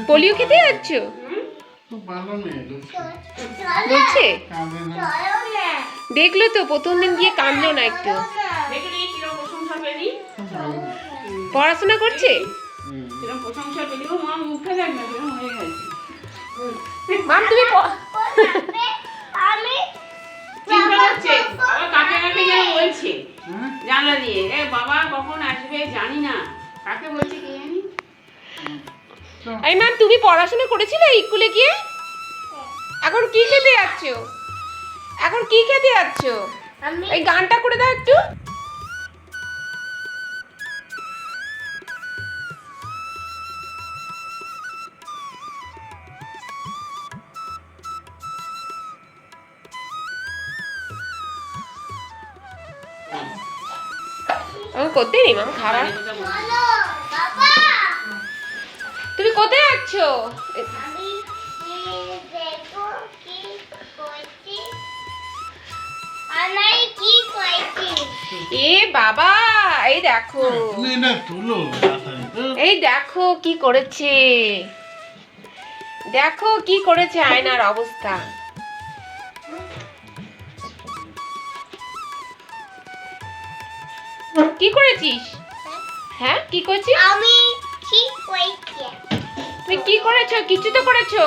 Polio খেতে যাচ্ছ? বলছে দেখলো তো প্রথম দিন গিয়ে কাঁদলো না একটু। পড়াশোনা করছে? মাম তুমি জানলা দিয়ে বাবা কখন আসবে জানি না, কাকে বলছে কি জানি। এই ম্যাম তুমি পড়াশোনা করেছিলে স্কুলে গিয়ে? এখন কি খেতে যাচ্ছ? এখন কি খেতে যাচ্ছ? এই গানটা করে দাও একটু। আমি করতে নি মাম খাবার। তুমি কোথায় যাচ্ছ? এ বাবা এই দেখো, এই দেখো কি করেছে, দেখো কি করেছে আয়নার অবস্থা। কি করেছিস? হ্যাঁ কি করেছিস? আমি কি করেছি? তুমি কি করেছো? কিছু তো করেছো।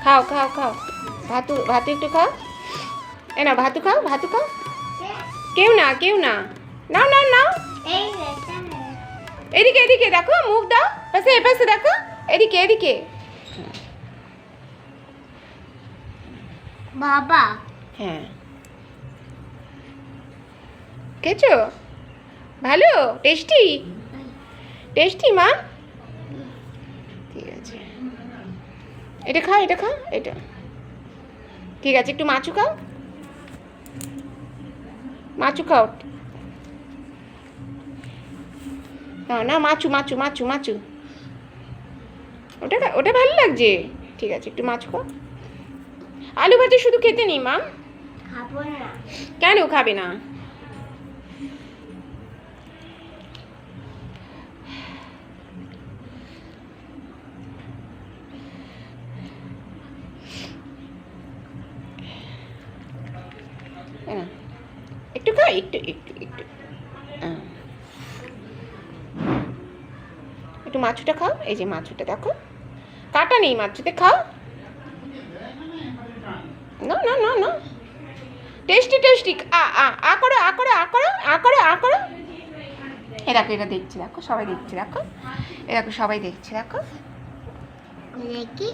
খাও খাও খাও, ভাতু ভাতু একটু খাও। এ না ভাতু খাও, ভাতু খাও। কেউ না কেউ না, নাও নাও নাও। এদিকে এদিকে দেখো, মুখ দাও পাশে, এ পাশে দেখো, এদিকে এদিকে। বাবা হ্যাঁ খেয়েছো? ভালো টেস্টি, টেস্টি মা। ঠিক আছে এটা খাও, এটা খাও, এটা ঠিক আছে। একটু মাছু খাও, মাছু খাও। না না মাছু মাছু মাছু মাছু, ওটা ওটা ভালো লাগছে। ঠিক আছে একটু মাছ খাও। আলু ভাজি শুধু খেতে নেই মা। খাবো না। কেন খাবে না? একটু খাও, একটু একটু একটু একটু মাছুটা খাও। এই যে মাছুটা দেখো, কাটা নেই মাছুতে, খাও। না না না না, টেস্টি টেস্টি। আ আ আ করো আ করো আ করো আ করো আ করো। এ দেখো এটা দেখছি, দেখো সবাই দেখছে, দেখো এ দেখো সবাই দেখছে, দেখো। দেখি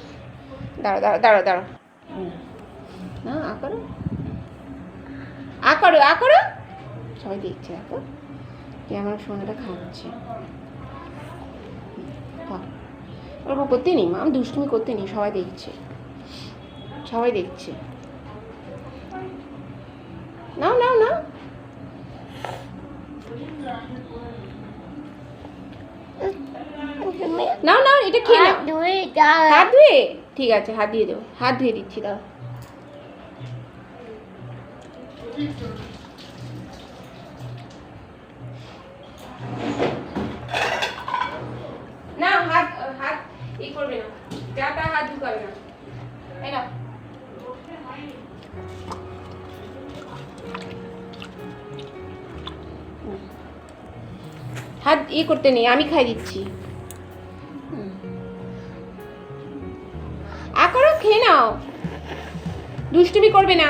দাঁড়ো দাঁড়ো দাঁড়ো দাঁড়ো, না আ করো আ করো আ করো, সবাই দেখছে দেখো কি আমার সোনাটা খাচ্ছে। ওরকম করতে নেই মা, দুষ্টুমি করতে নেই, সবাই দেখছে, সবাই দেখছে। নাও নাও নাও, নাও নাও এটা খেয়ে নাও। হাত ধুয়ে, ঠিক আছে হাত দিয়ে দেবো, হাত ধুয়ে দিচ্ছি, দাও। না হাত হাত ই করবে না, যা তা হাত ঢুকাবে না। এই নাও। হাত ই করতে নেই, আমি খাই দিচ্ছি। আ করো, খেয়ে নাও, দুষ্টুমি করবে না।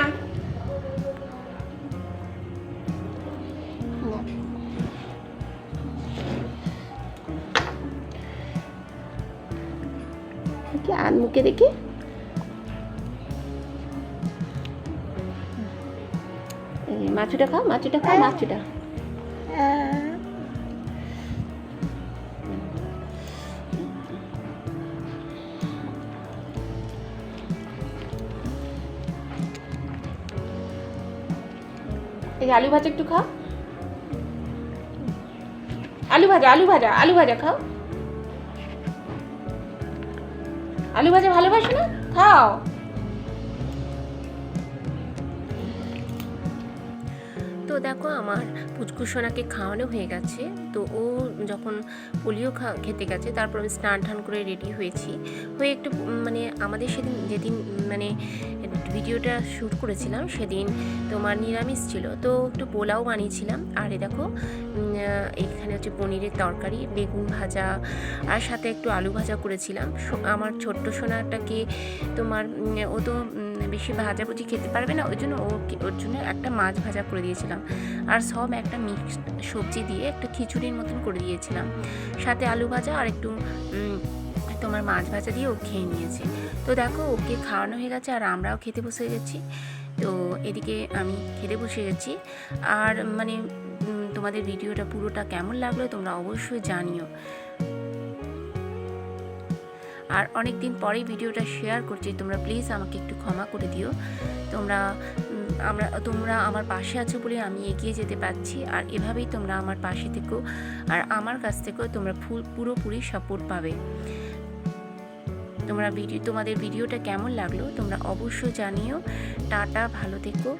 আর মুখে দেখি, মাছুটা খাও, মাছুটা খাও, মাছুটা। এই যে আলু ভাজা একটু খাও, আলু ভাজা আলু ভাজা আলু ভাজা খাও। আলু ভাজা ভালোবাসো না? খাও। তো দেখো আমার পুচকু সোনাকে খাওয়ানো হয়ে গেছে। তো ও যখন পোলিও খেতে গেছে তারপর আমি স্নান টান করে রেডি হয়েছি, হয়ে একটু মানে আমাদের সেদিন যেদিন মানে ভিডিওটা শ্যুট করেছিলাম সেদিন তোমার নিরামিষ ছিল, তো একটু পোলাও বানিয়েছিলাম। আর এ দেখো এখানে হচ্ছে পনিরের তরকারি, বেগুন ভাজা, আর সাথে একটু আলু ভাজা করেছিলাম। আমার ছোট্ট সোনাটাকে তোমার ও তো বেশি ভাজাভুজি খেতে পারবে না, ওই জন্য ওর জন্য একটা মাছ ভাজা করে দিয়েছিলাম, আর সব একটা মিক্স সবজি দিয়ে একটা খিচুড়ির মতন করে দিয়েছিলাম, সাথে আলু ভাজা আর একটু তোমার মাছ ভাজা দিয়ে ও খেয়ে নিয়েছে। তো দেখো ওকে খাওয়ানো হয়ে গেছে আর আমরাও খেতে বসে গেছি। তো এদিকে আমি খেতে বসে গেছি। আর মানে তোমাদের ভিডিওটা পুরোটা কেমন লাগলো তোমরা অবশ্যই জানিও। আর অনেক দিন পরেই ভিডিওটা শেয়ার করছি, তোমরা প্লিজ আমাকে একটু ক্ষমা করে দিও। তোমরা আমার পাশে আছো বলে আমি এগিয়ে যেতে পারছি, আর এভাবেই তোমরা আমার পাশে থেকো, আর আমার কাছ থেকেও তোমরা পুরোপুরি সাপোর্ট পাবে। তোমাদের ভিডিওটা কেমন লাগলো তোমরা অবশ্যই জানিও। টাটা, ভালো থেকো।